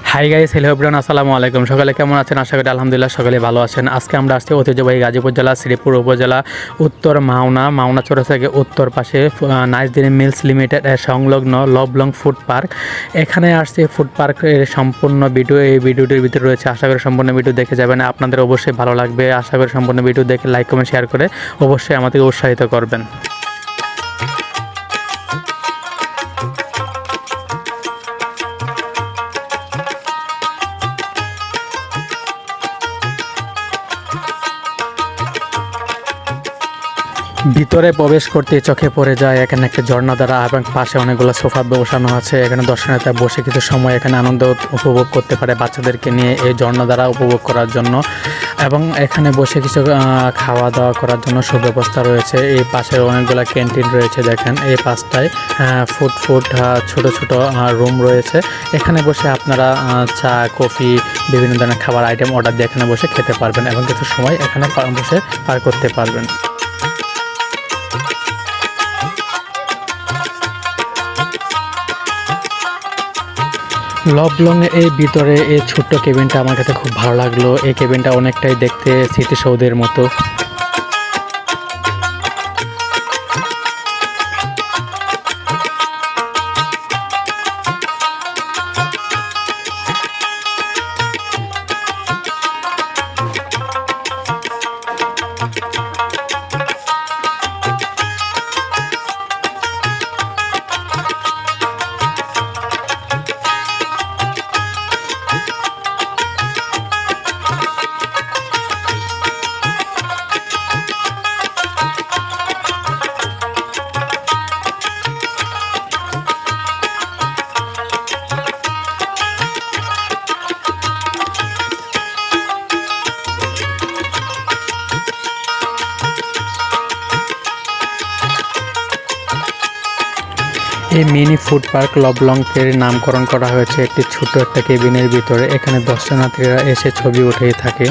Hi guys, hello everyone, আসসালামু আলাইকুম। সকালে কেমন আছেন? আশা করি আলহামদুলিল্লাহ সকালে ভালো আছেন। আজকে আমরা আসছি ঐতিহ্যবাহী গাজীপুর জেলা শ্রীপুর উপজেলা উত্তর মাওনা চৌরাস্তা উত্তর পাশে নাইসদিন মিলস লিমিটেড সংলগ্ন লবলং ফুড পার্ক। এখানে আসছে ফুড পার্কের সম্পূর্ণ ভিডিও এই ভিডিওটির ভিতরে রয়েছে। আশা করি সম্পূর্ণ ভিডিও দেখে যাবেন, আপনাদের অবশ্যই ভালো লাগবে। আশা করি সম্পূর্ণ ভিডিও দেখে লাইক কমেন্ট শেয়ার করে অবশ্যই আমাদেরকে উৎসাহিত করবেন। ভিতরে প্রবেশ করতে চোখে পড়ে যায় এখানে একটা ঝর্ণাধারা এবং পাশে অনেকগুলো সোফা বসানো আছে। এখানে দর্শনার্থীরা বসে কিছু সময় এখানে আনন্দ উপভোগ করতে পারে বাচ্চাদেরকে নিয়ে এই ঝর্ণাধারা উপভোগ করার জন্য, এবং এখানে বসে কিছু খাওয়া দাওয়া করার জন্য সুব্যবস্থা রয়েছে। এই পাশে অনেকগুলো ক্যান্টিন রয়েছে, দেখেন এই পাশটায় ফুড ছোট ছোট রুম রয়েছে। এখানে বসে আপনারা চা কফি বিভিন্ন ধরনের খাবার আইটেম অর্ডার দিয়ে এখানে বসে খেতে পারবেন এবং কিছু সময় এখানে বসে পার করতে পারবেন। লবলং এই ভিতরে এই ছোট্ট কেবিনটা আমার কাছে খুব ভালো লাগলো। এই কেবিনটা অনেকটাই দেখতে স্মৃতিসৌধের মতো। এই মিনি ফুড পার্ক লবলংয়ের নামকরণ করা হয়েছে একটি ছোট একটা কেবিনের ভিতরে। এখানে দর্শনার্থীরা এসে ছবি উঠেই থাকে।